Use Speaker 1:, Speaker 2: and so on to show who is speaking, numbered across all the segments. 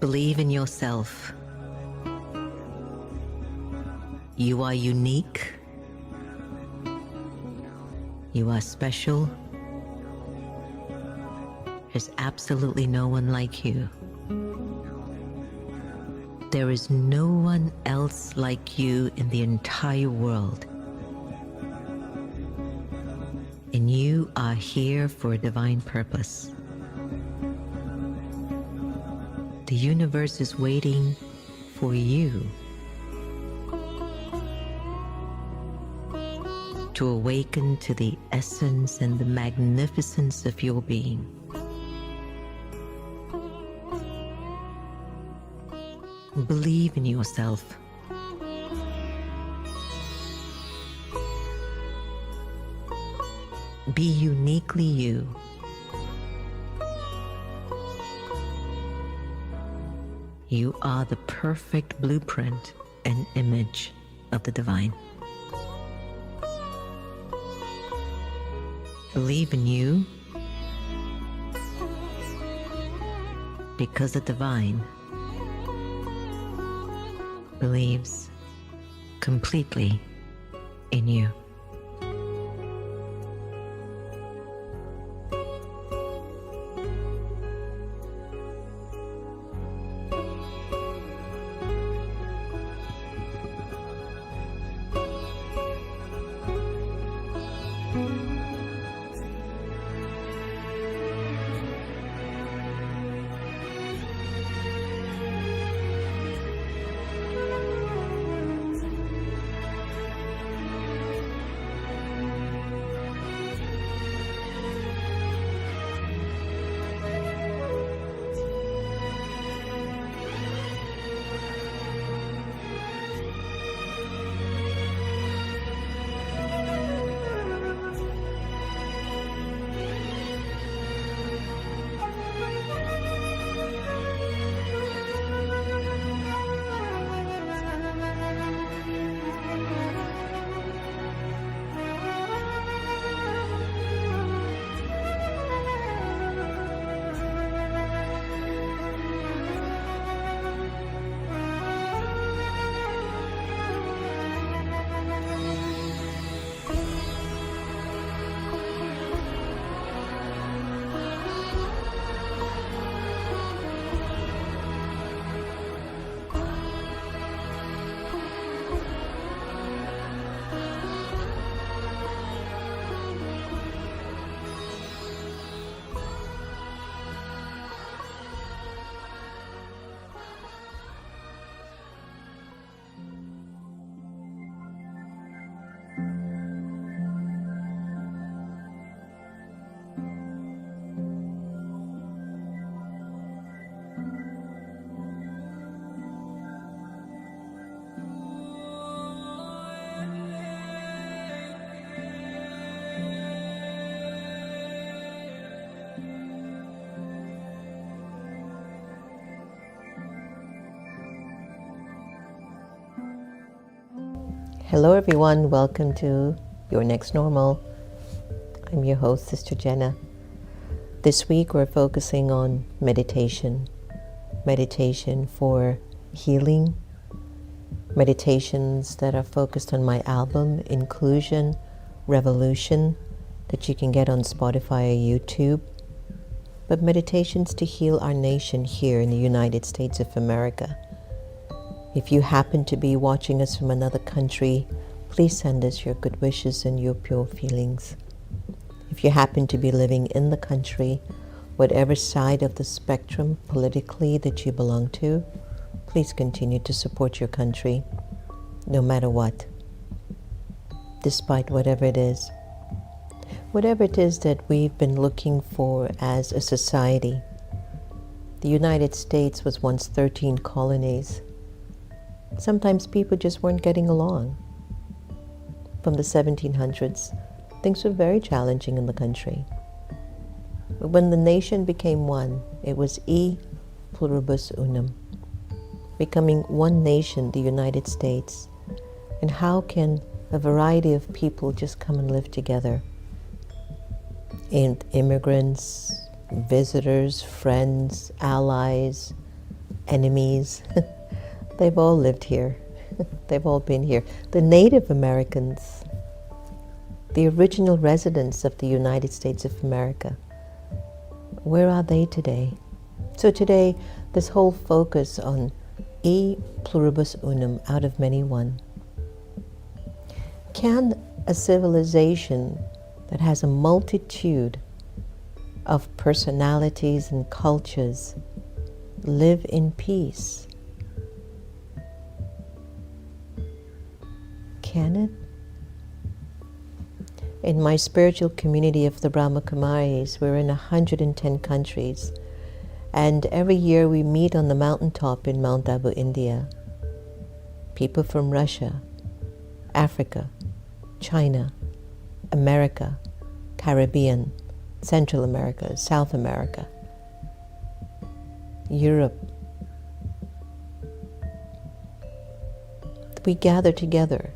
Speaker 1: Believe in yourself. You are unique. You are special. There's absolutely no one like you. There is no one else like you in the entire world. And you are here for a divine purpose. The universe is waiting for you to awaken to the essence and the magnificence of your being. Believe in yourself. Be uniquely you. You are the perfect blueprint and image of the divine. Believe in you because the divine believes completely in you. Hello everyone, welcome to Your Next Normal. I'm your host, Sister Jenna. This week we're focusing on meditation. Meditation for healing. Meditations that are focused on my album, Inclusion, Revolution, that you can get on Spotify or YouTube. But meditations to heal our nation here in the United States of America. If you happen to be watching us from another country, please send us your good wishes and your pure feelings. If you happen to be living in the country, whatever side of the spectrum politically that you belong to, please continue to support your country, no matter what, despite whatever it is. Whatever it is that we've been looking for as a society. The United States was once 13 colonies. Sometimes people just weren't getting along. From the 1700s, things were very challenging in the country. But when the nation became one, it was Pluribus Unum, becoming one nation, the United States. And how can a variety of people just come and live together? And immigrants, visitors, friends, allies, enemies. They've all lived here. They've all been here. The Native Americans, the original residents of the United States of America, where are they today? So today, this whole focus on E pluribus unum, out of many one. Can a civilization that has a multitude of personalities and cultures live in peace? Can it? In my spiritual community of the Brahma Kumaris, we're in 110 countries, and every year we meet on the mountaintop in Mount Abu, India. People from Russia, Africa, China, America, Caribbean, Central America, South America, Europe. We gather together.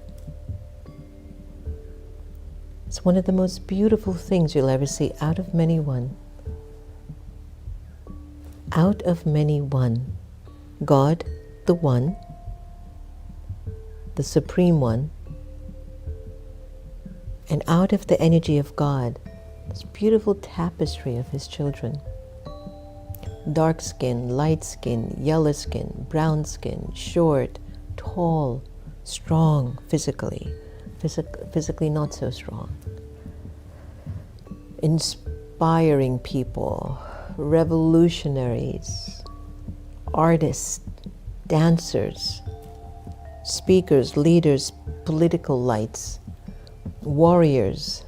Speaker 1: It's one of the most beautiful things you'll ever see, out of many one. Out of many one. God, the One, the Supreme One, and out of the energy of God, this beautiful tapestry of His children. Dark skin, light skin, yellow skin, brown skin, short, tall, strong physically, physically not so strong. Inspiring people, revolutionaries, artists, dancers, speakers, leaders, political lights, warriors,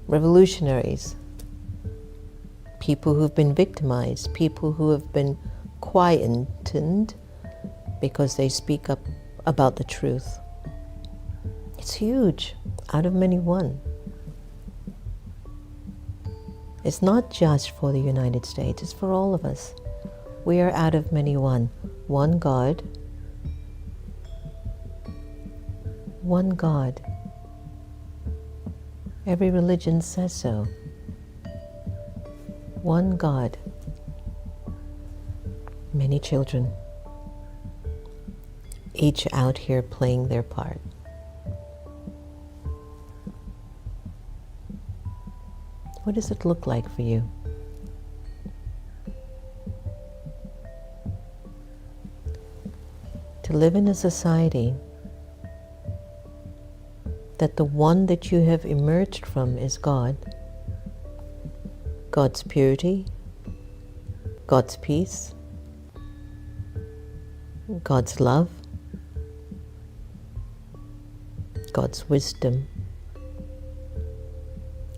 Speaker 1: revolutionaries, people who've been victimized, people who have been quietened because they speak up about the truth. It's huge, out of many one. It's not just for the United States, it's for all of us. We are out of many one. One God. One God. Every religion says so. One God. Many children. Each out here playing their part. What does it look like for you? To live in a society that the one that you have emerged from is God, God's purity, God's peace, God's love, God's wisdom,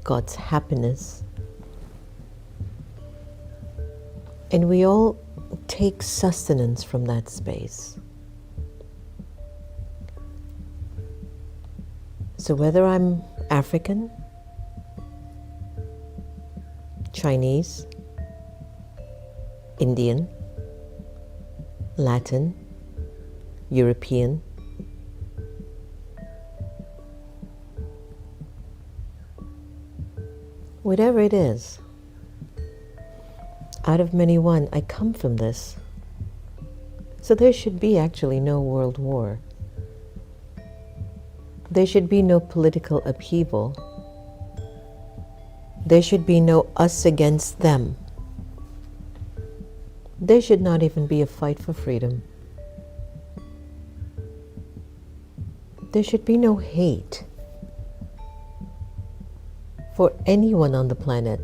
Speaker 1: God's happiness. And we all take sustenance from that space. So whether I'm African, Chinese, Indian, Latin, European, whatever it is, out of many one, I come from this. So there should be actually no world war. There should be no political upheaval. There should be no us against them. There should not even be a fight for freedom. There should be no hate for anyone on the planet.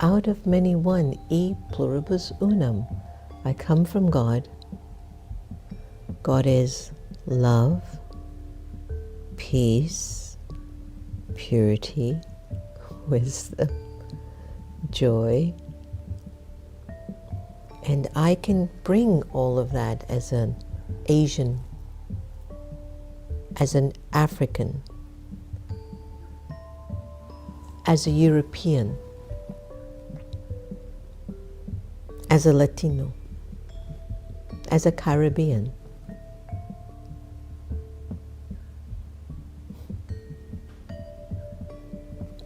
Speaker 1: Out of many one, E pluribus unum. I come from God. God is love, peace, purity, wisdom, joy. And I can bring all of that as an Asian, as an African, as a European, as a Latino, as a Caribbean.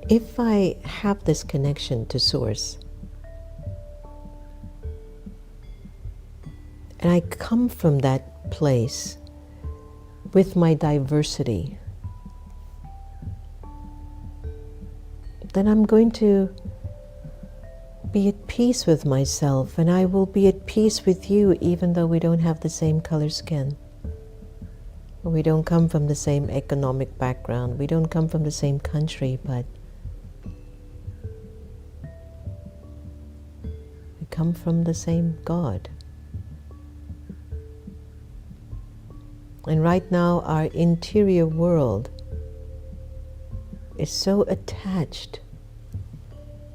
Speaker 1: If I have this connection to Source, and I come from that place with my diversity, then I'm going to be at peace with myself, and I will be at peace with you even though we don't have the same color skin. We don't come from the same economic background. We don't come from the same country, but we come from the same God. And right now, our interior world is so attached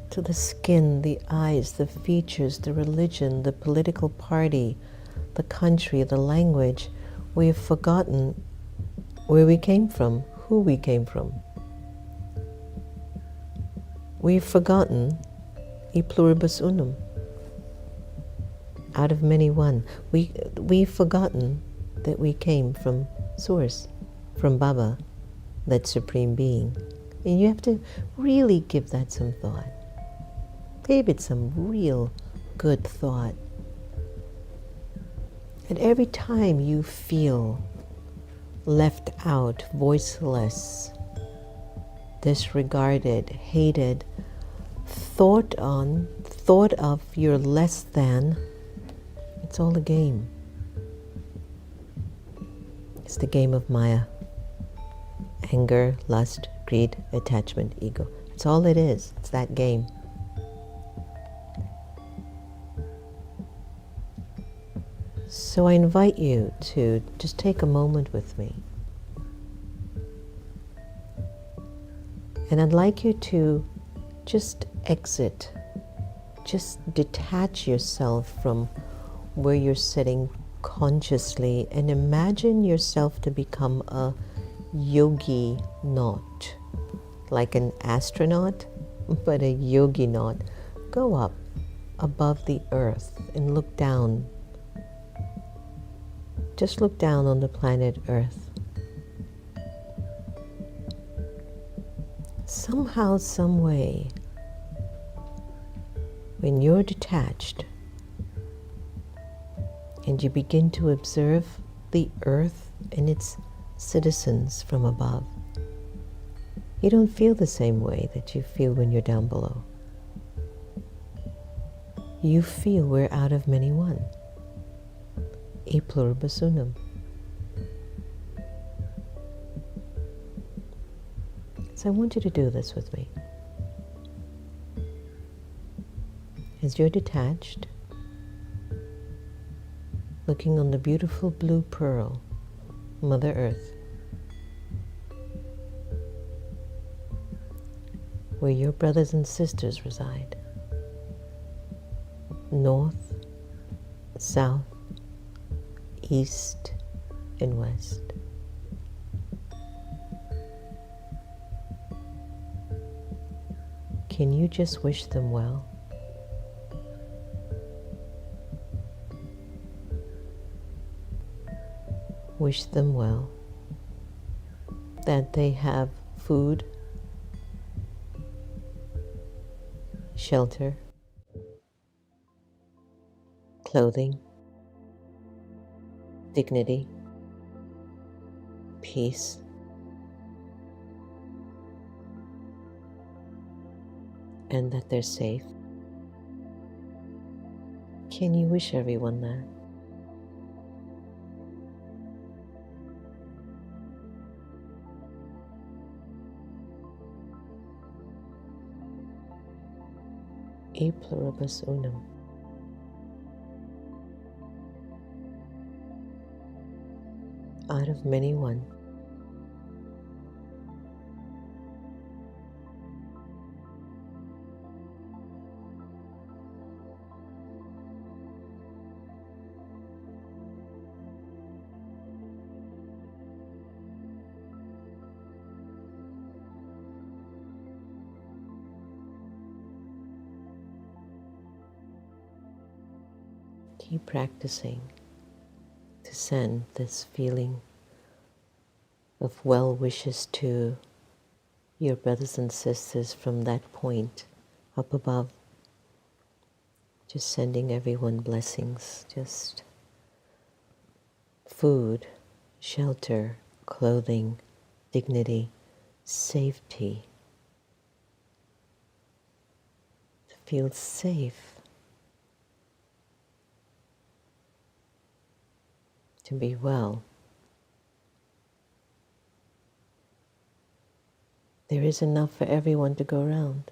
Speaker 1: to the skin, the eyes, the features, the religion, the political party, the country, the language. We have forgotten where we came from, who we came from. We've forgotten e pluribus unum, out of many one. We've forgotten that we came from Source, from Baba, that Supreme Being. And you have to really give that some thought. Give it some real good thought. And every time you feel left out, voiceless, disregarded, hated, thought of you're less than, it's all a game. It's the game of Maya. Anger, lust, greed, attachment, ego. It's all it is. It's that game. So I invite you to just take a moment with me. And I'd like you to just exit, just detach yourself from where you're sitting consciously and imagine yourself to become a yogi naut, like an astronaut, but a yogi naut. Go up above the earth and look down. Just look down on the planet Earth. Somehow, some way, when you're detached and you begin to observe the Earth and its citizens from above, you don't feel the same way that you feel when you're down below. You feel we're out of many one. E pluribus unum. So I want you to do this with me. As you're detached, looking on the beautiful blue pearl, Mother Earth, where your brothers and sisters reside, north, south, east, and west. Can you just wish them well? Wish them well, that they have food, shelter, clothing, dignity, peace, and that they're safe. Can you wish everyone that? E pluribus unum. Out of many one. Keep practicing to send this feeling of well wishes to your brothers and sisters from that point up above. Just sending everyone blessings. Just food, shelter, clothing, dignity, safety. To feel safe. To be well. There is enough for everyone to go around.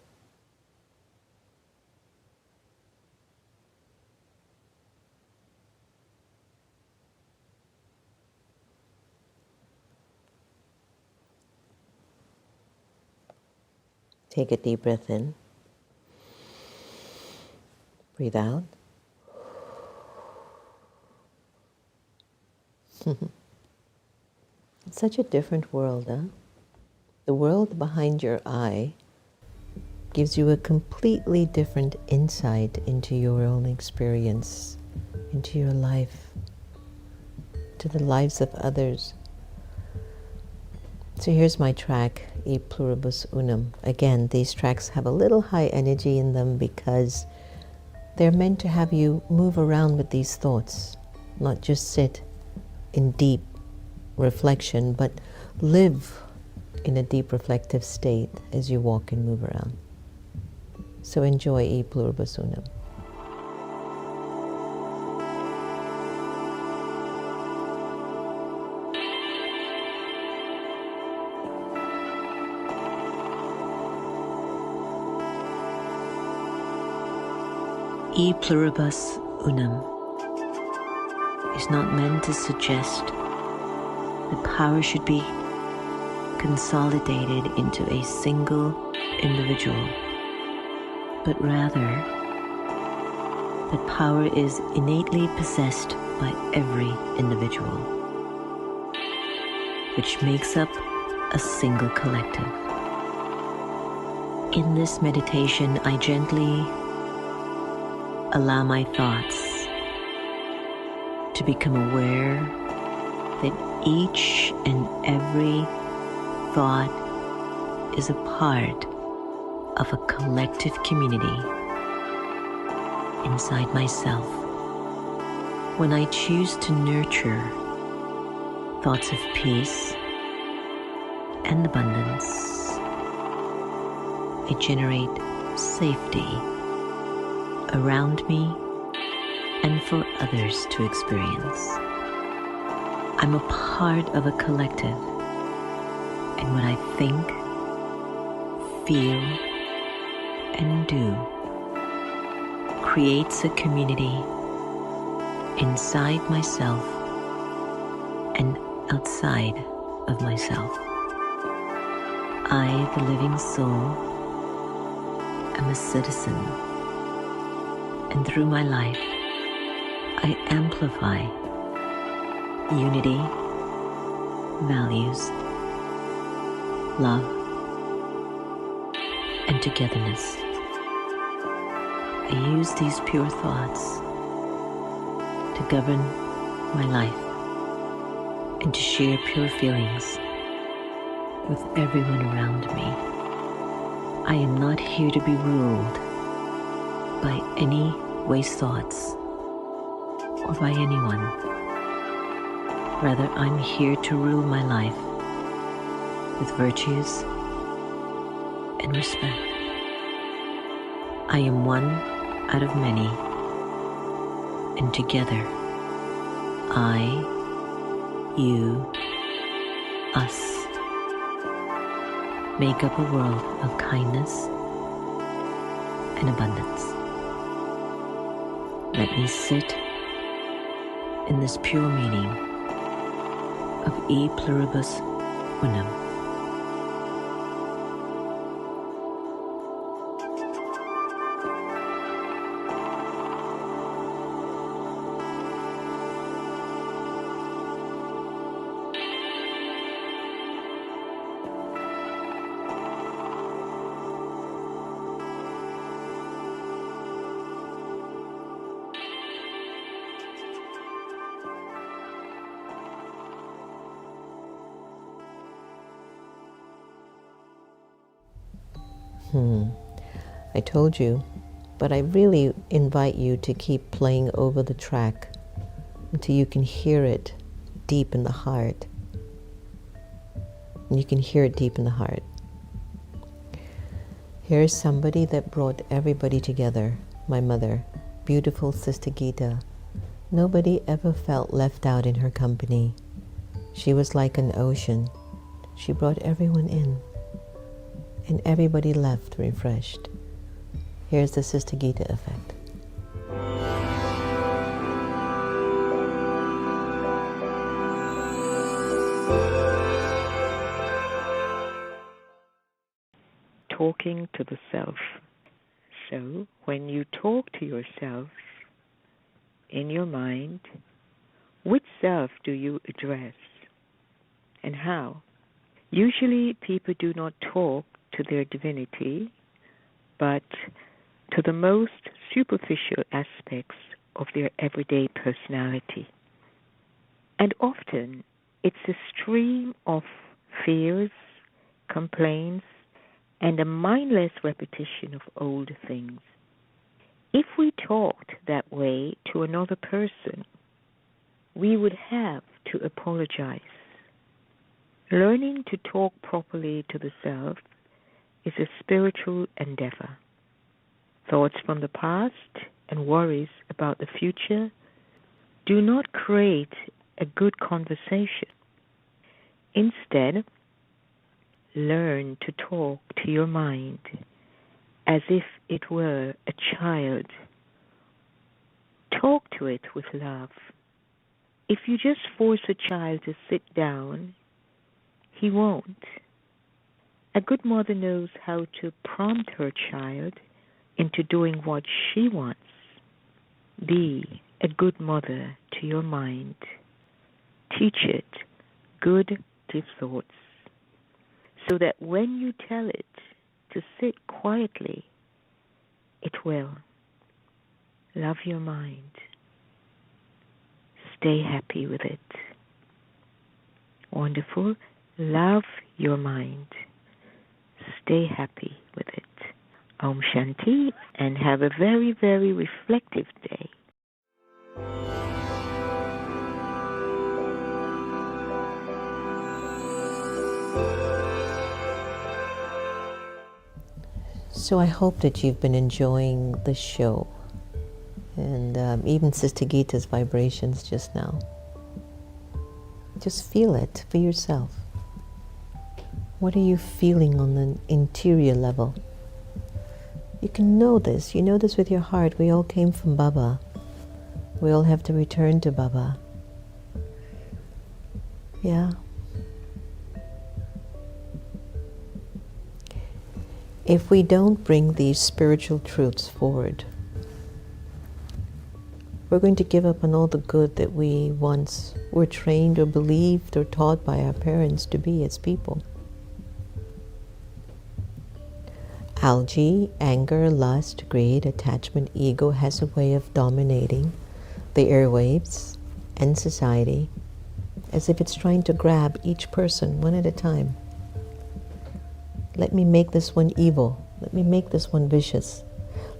Speaker 1: Take a deep breath in. Breathe out. It's such a different world, huh? The world behind your eye gives you a completely different insight into your own experience, into your life, to the lives of others. So here's my track, E Pluribus Unum. Again, these tracks have a little high energy in them because they're meant to have you move around with these thoughts, not just sit in deep reflection, but live in a deep reflective state as you walk and move around. So enjoy E Pluribus Unum.
Speaker 2: E Pluribus Unum is not meant to suggest that power should be consolidated into a single individual, but rather that power is innately possessed by every individual, which makes up a single collective. In this meditation, I gently allow my thoughts to become aware that each and every thought is a part of a collective community inside myself. When I choose to nurture thoughts of peace and abundance, I generate safety around me and for others to experience. I'm a part of a collective, and what I think, feel, and do creates a community inside myself and outside of myself. I, the living soul, am a citizen, and through my life, I amplify unity, values, love, and togetherness. I use these pure thoughts to govern my life and to share pure feelings with everyone around me. I am not here to be ruled by any waste thoughts or by anyone. Rather, I'm here to rule my life with virtues and respect. I am one out of many, and together, I, you, us, make up a world of kindness and abundance. Let me sit in this pure meaning of E Pluribus Unum.
Speaker 1: I told you, but I really invite you to keep playing over the track until you can hear it deep in the heart. And you can hear it deep in the heart. Here's somebody that brought everybody together. My mother, beautiful Sister Gita. Nobody ever felt left out in her company. She was like an ocean. She brought everyone in, and everybody left refreshed. Here's the Sister Gita effect.
Speaker 3: Talking to the self. So, when you talk to yourself in your mind, which self do you address and how? Usually people do not talk to their divinity, but to the most superficial aspects of their everyday personality. And often it's a stream of fears, complaints, and a mindless repetition of old things. If we talked that way to another person, we would have to apologize. Learning to talk properly to the self is a spiritual endeavor. Thoughts from the past and worries about the future do not create a good conversation. Instead, learn to talk to your mind as if it were a child. Talk to it with love. If you just force a child to sit down, he won't. A good mother knows how to prompt her child into doing what she wants. Be a good mother to your mind. Teach it good deep thoughts, so that when you tell it to sit quietly, it will. Love your mind. Stay happy with it. Wonderful. Love your mind. Stay happy with it. Om Shanti, and have a very, very reflective day.
Speaker 1: So I hope that you've been enjoying the show, and even Sister Gita's vibrations just now. Just feel it for yourself. What are you feeling on the interior level? You can know this. You know this with your heart. We all came from Baba. We all have to return to Baba. Yeah. If we don't bring these spiritual truths forward, we're going to give up on all the good that we once were trained or believed or taught by our parents to be as people. Algae, anger, lust, greed, attachment, ego has a way of dominating the airwaves and society as if it's trying to grab each person one at a time. Let me make this one evil. Let me make this one vicious.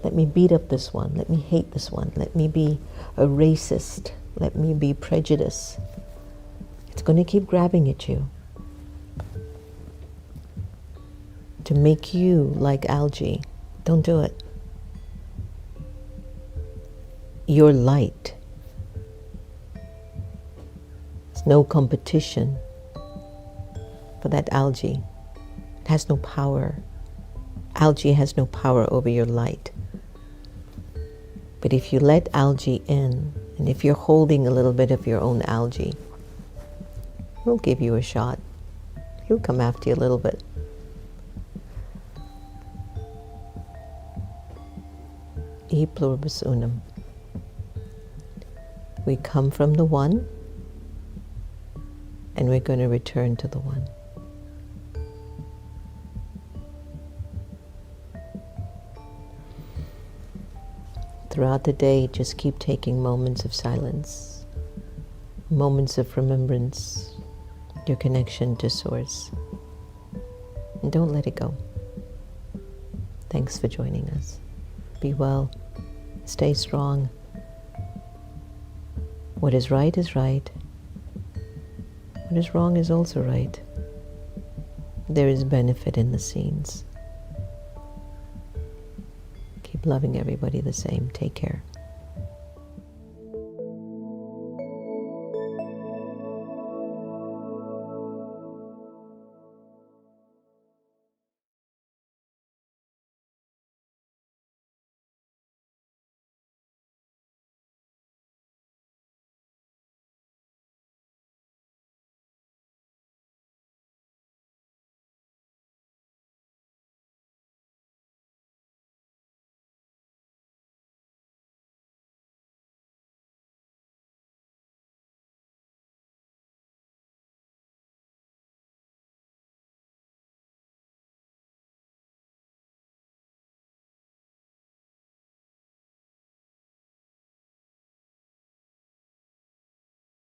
Speaker 1: Let me beat up this one. Let me hate this one. Let me be a racist. Let me be prejudiced. It's going to keep grabbing at you to make you like algae. Don't do it. You're light. There's no competition for that algae. It has no power. Algae has no power over your light. But if you let algae in, and if you're holding a little bit of your own algae, we'll give you a shot. He'll come after you a little bit. E Pluribus Unum. We come from the One, and we're going to return to the One. Throughout the day, just keep taking moments of silence, moments of remembrance, your connection to Source. And don't let it go. Thanks for joining us. Be well. Stay strong. What is right is right. What is wrong is also right. There is benefit in the scenes. Keep loving everybody the same. Take care.